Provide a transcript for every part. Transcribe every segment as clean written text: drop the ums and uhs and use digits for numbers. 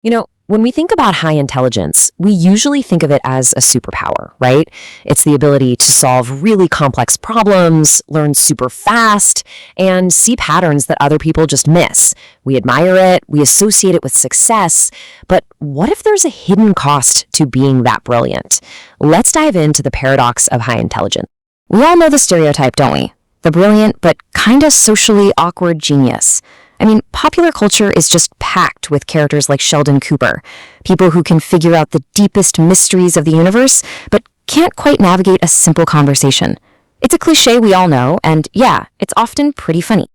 When we think about high intelligence, we usually think of it as a superpower, right? It's the ability to solve really complex problems, learn super fast, and see patterns that other people just miss. We admire it, we associate it with success, but what if there's a hidden cost to being that brilliant? Let's dive into the paradox of high intelligence. We all know the stereotype, don't we? The brilliant but kinda socially awkward genius. Popular culture is just packed with characters like Sheldon Cooper, people who can figure out the deepest mysteries of the universe, but can't quite navigate a simple conversation. It's a cliche we all know, and yeah, it's often pretty funny.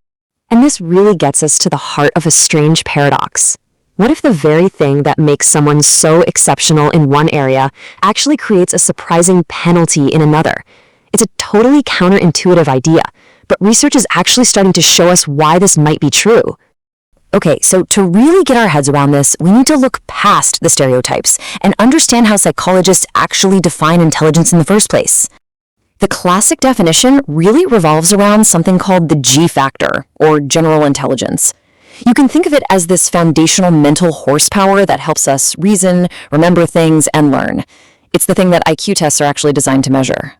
And this really gets us to the heart of a strange paradox. What if the very thing that makes someone so exceptional in one area actually creates a surprising penalty in another? It's a totally counterintuitive idea, but research is actually starting to show us why this might be true. Okay, so to really get our heads around this, we need to look past the stereotypes and understand how psychologists actually define intelligence in the first place. The classic definition really revolves around something called the G factor, or general intelligence. You can think of it as this foundational mental horsepower that helps us reason, remember things, and learn. It's the thing that IQ tests are actually designed to measure.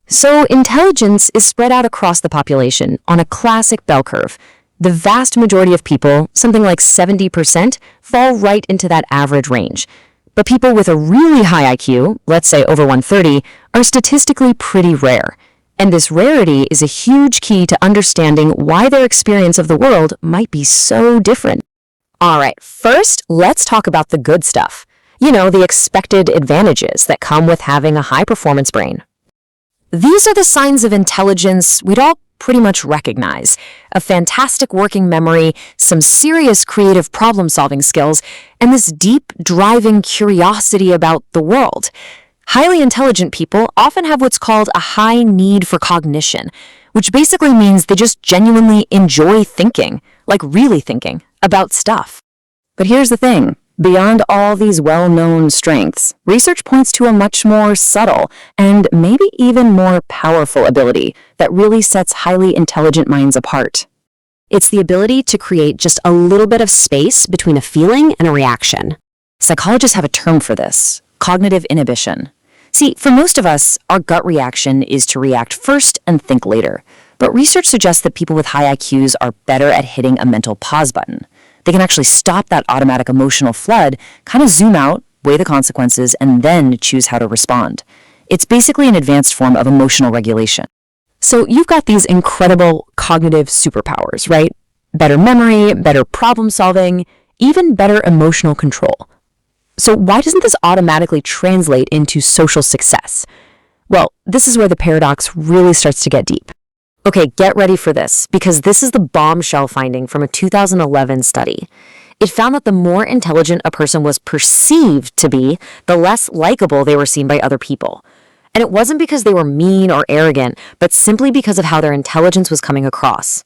So intelligence is spread out across the population on a classic bell curve. The vast majority of people, something like 70%, fall right into that average range. But people with a really high IQ, let's say over 130, are statistically pretty rare. And this rarity is a huge key to understanding why their experience of the world might be so different. All right, first, let's talk about the good stuff. The expected advantages that come with having a high-performance brain. These are the signs of intelligence we'd all pretty much recognize. A fantastic working memory, some serious creative problem-solving skills, and this deep, driving curiosity about the world. Highly intelligent people often have what's called a high need for cognition, which basically means they just genuinely enjoy thinking, like really thinking, about stuff. But here's the thing. Beyond all these well-known strengths, research points to a much more subtle and maybe even more powerful ability that really sets highly intelligent minds apart. It's the ability to create just a little bit of space between a feeling and a reaction. Psychologists have a term for this: cognitive inhibition. See, for most of us, our gut reaction is to react first and think later. But research suggests that people with high IQs are better at hitting a mental pause button. They can actually stop that automatic emotional flood, kind of zoom out, weigh the consequences, and then choose how to respond. It's basically an advanced form of emotional regulation. So you've got these incredible cognitive superpowers, right? Better memory, better problem solving, even better emotional control. So why doesn't this automatically translate into social success? Well, this is where the paradox really starts to get deep. Okay, get ready for this, because this is the bombshell finding from a 2011 study. It found that the more intelligent a person was perceived to be, the less likable they were seen by other people. And it wasn't because they were mean or arrogant, but simply because of how their intelligence was coming across.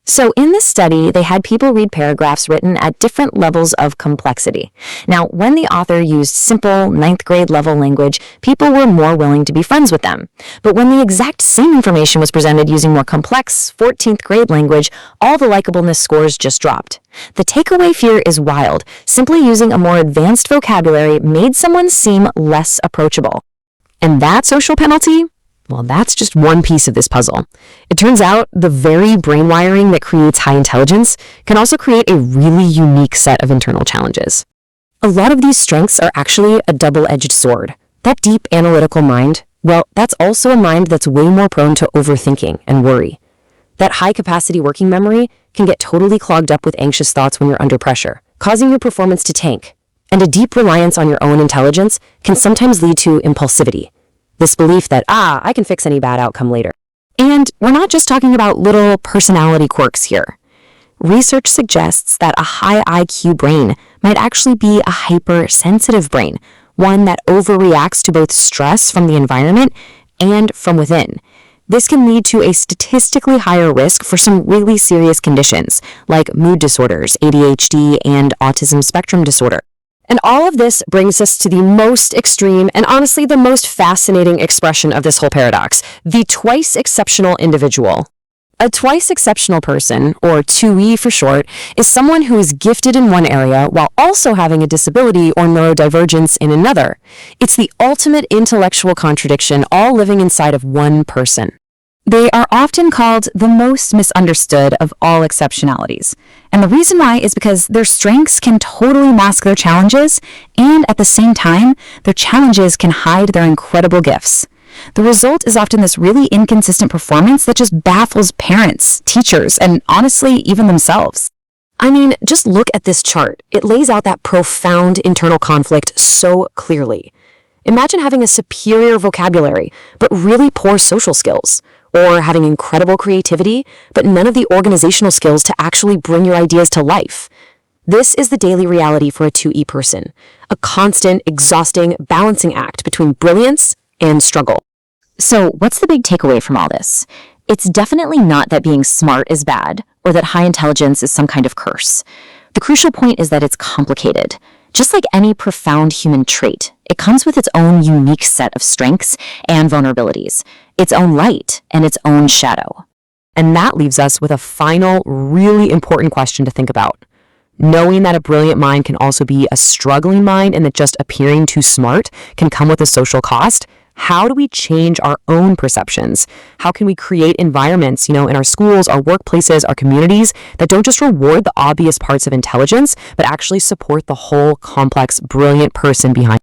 So in this study, they had people read paragraphs written at different levels of complexity. Now, when the author used simple 9th grade level language, people were more willing to be friends with them. But when the exact same information was presented using more complex 14th grade language, all the likableness scores just dropped. The takeaway here is wild. Simply using a more advanced vocabulary made someone seem less approachable. And that social penalty? Well, that's just one piece of this puzzle. It turns out the very brain wiring that creates high intelligence can also create a really unique set of internal challenges. A lot of these strengths are actually a double-edged sword. That deep analytical mind, well, that's also a mind that's way more prone to overthinking and worry. That high-capacity working memory can get totally clogged up with anxious thoughts when you're under pressure, causing your performance to tank. And a deep reliance on your own intelligence can sometimes lead to impulsivity. This belief that, I can fix any bad outcome later. And we're not just talking about little personality quirks here. Research suggests that a high IQ brain might actually be a hypersensitive brain, one that overreacts to both stress from the environment and from within. This can lead to a statistically higher risk for some really serious conditions, like mood disorders, ADHD, and autism spectrum disorder. And all of this brings us to the most extreme and honestly the most fascinating expression of this whole paradox, the twice exceptional individual. A twice exceptional person, or 2E for short, is someone who is gifted in one area while also having a disability or neurodivergence in another. It's the ultimate intellectual contradiction, all living inside of one person. They are often called the most misunderstood of all exceptionalities. And the reason why is because their strengths can totally mask their challenges, and at the same time, their challenges can hide their incredible gifts. The result is often this really inconsistent performance that just baffles parents, teachers, and honestly, even themselves. I mean, just look at this chart. It lays out that profound internal conflict so clearly. Imagine having a superior vocabulary, but really poor social skills, or having incredible creativity, but none of the organizational skills to actually bring your ideas to life. This is the daily reality for a 2E person, a constant, exhausting balancing act between brilliance and struggle. So what's the big takeaway from all this? It's definitely not that being smart is bad, or that high intelligence is some kind of curse. The crucial point is that it's complicated. Just like any profound human trait, it comes with its own unique set of strengths and vulnerabilities, its own light and its own shadow. And that leaves us with a final, really important question to think about. Knowing that a brilliant mind can also be a struggling mind and that just appearing too smart can come with a social cost, how do we change our own perceptions? How can we create environments, in our schools, our workplaces, our communities that don't just reward the obvious parts of intelligence, but actually support the whole complex, brilliant person behind